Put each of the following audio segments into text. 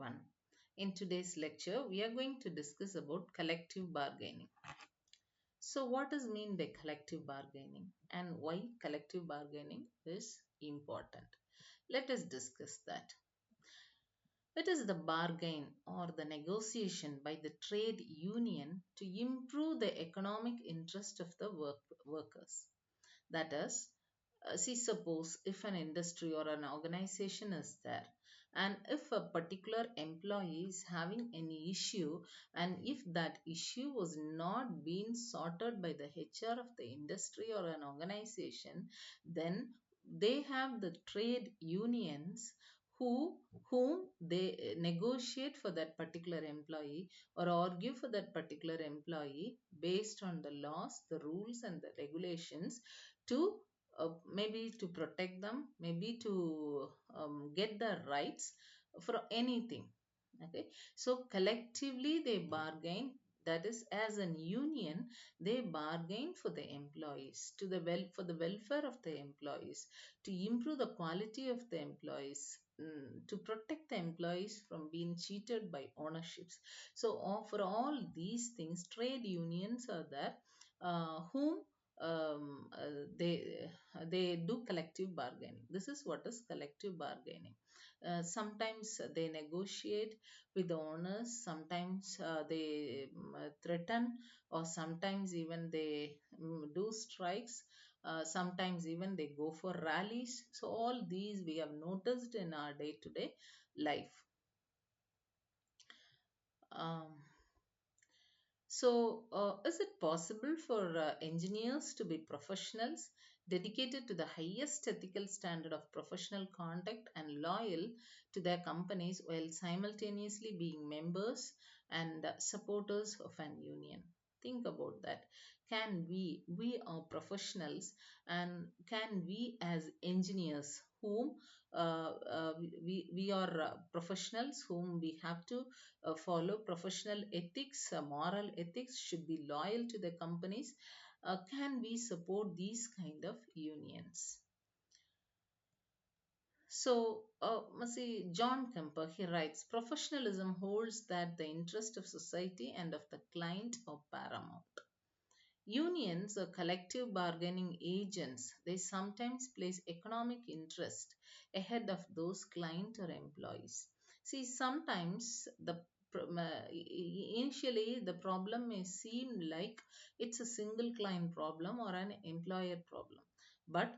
everyone. In today's lecture, we are going to discuss about collective bargaining. So, what is mean by collective bargaining and why collective bargaining is important? Let us discuss that. It is the bargain or the negotiation by the trade union to improve the economic interest of the workers. That is, see, suppose if an industry or an organization is there, and if a particular employee is having any issue, and if that issue was not being sorted by the HR of the industry or an organization, then they have the trade unions whom they negotiate for that particular employee or argue for that particular employee based on the laws, the rules and the regulations to maybe to protect them, maybe to get their rights for anything. Okay, so collectively they bargain. That is, as an union, they bargain for the employees to the for the welfare of the employees, to improve the quality of the employees, to protect the employees from being cheated by ownerships. So, for all these things, trade unions are there, whom they do collective bargaining. This is what is collective bargaining. Sometimes they negotiate with the owners, sometimes they threaten, or sometimes even they do strikes, sometimes even they go for rallies. So all these we have noticed in our day-to-day life. um, is it possible for engineers to be professionals dedicated to the highest ethical standard of professional conduct and loyal to their companies while simultaneously being members and supporters of an union? Think about that. Can we are professionals, and can we as engineers whom we are professionals whom we have to follow professional ethics, moral ethics, should be loyal to the companies. Can we support these kind of unions? So, see, John Kemper, he writes, professionalism holds that the interest of society and of the client are paramount. Unions or collective bargaining agents, they sometimes place economic interest ahead of those client or employees. See, sometimes initially the problem may seem like it's a single client problem or an employer problem, but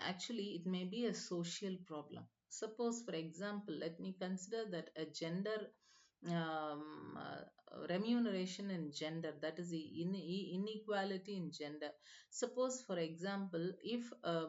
actually it may be a social problem. Suppose, for example, let me consider that a gender um, uh, remuneration in gender, that is the inequality in gender. Suppose, for example, if a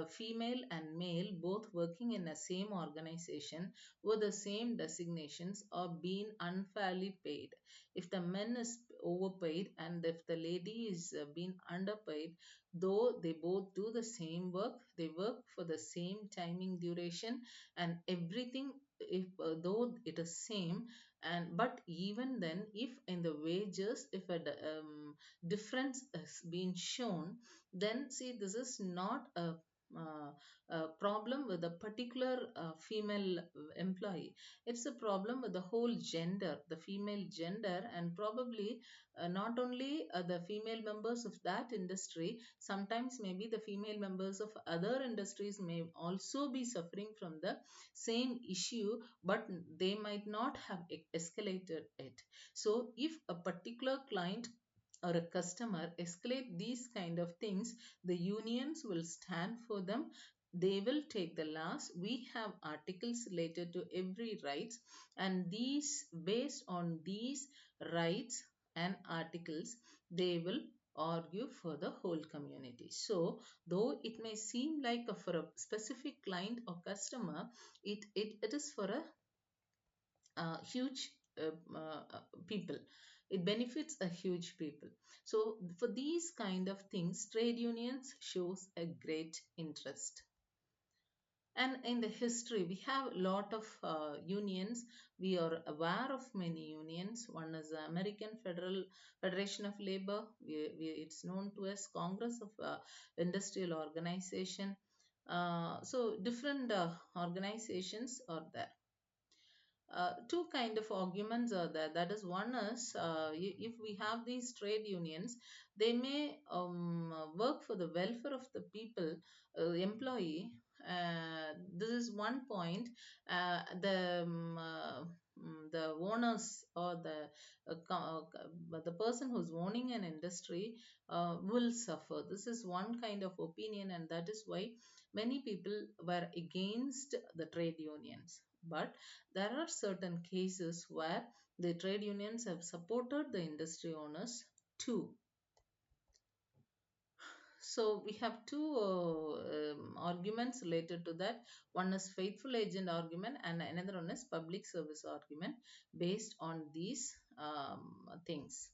female and male both working in the same organization with the same designations are being unfairly paid, if the man is overpaid and if the lady is being underpaid, though they both do the same work, they work for the same timing duration and everything, if though it is same, and but even then if in the wages if a difference is being shown, then see, this is not a problem with a particular female employee. It's a problem with the whole gender, the female gender, and probably not only the female members of that industry, sometimes maybe the female members of other industries may also be suffering from the same issue, but they might not have escalated it. So if a particular client or a customer escalate these kind of things, the unions will stand for them. They will take the laws. We have articles related to every rights, and these, based on these rights and articles, they will argue for the whole community. So though it may seem like for a specific client or customer, it is for a huge people, it benefits a huge people. So for these kind of things, trade unions shows a great interest. And in the history, we have a lot of unions. We are aware of many unions. One is the American Federation of Labor. It's known to as Congress of Industrial Organization. So different organizations are there. two kind of arguments are there. That is, one is, if we have these trade unions, they may work for the welfare of the people, employee. This is one point. The owners, or the person who's owning an industry will suffer. This is one kind of opinion, and that is why many people were against the trade unions. But there are certain cases where the trade unions have supported the industry owners too. So we have two arguments related to that. One is faithful agent argument, and another one is public service argument based on these things.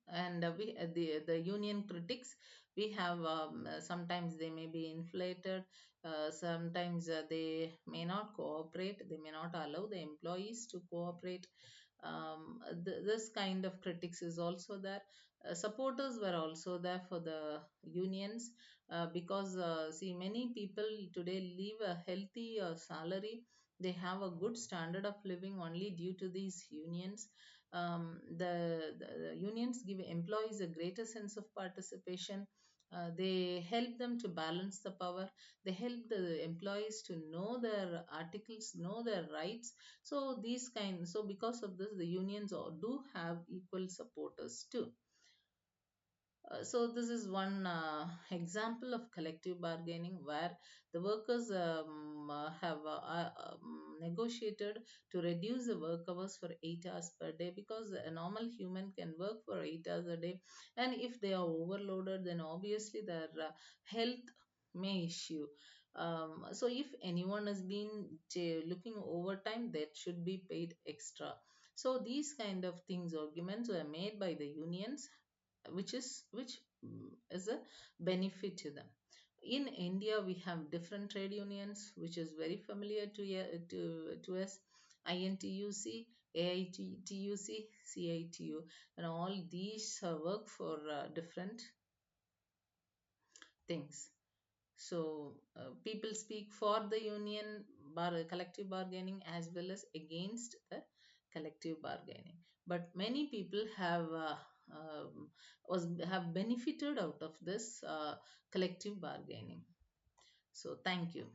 And the union critics, we have, sometimes they may be inflated, sometimes they may not cooperate, they may not allow the employees to cooperate. This kind of critics is also there. Supporters were also there for the unions, because see, many people today live a healthy salary, they have a good standard of living only due to these unions. The unions give employees a greater sense of participation. They help them to balance the power. They help the employees to know their articles, know their rights. So these kind. So because of this, the unions do have equal supporters too. So this is one example of collective bargaining, where the workers have negotiated to reduce the work hours for 8 hours per day, because a normal human can work for 8 hours a day, and if they are overloaded, then obviously their health may issue. So if anyone has been looking overtime, that should be paid extra. So these kind of things, arguments were made by the unions, which is a benefit to them. In India, we have different trade unions, which is very familiar to us: INTUC, AITUC, CITU, and all these work for different things. So people speak for the collective bargaining, as well as against the collective bargaining. But many people um, have benefited out of this collective bargaining. So thank you.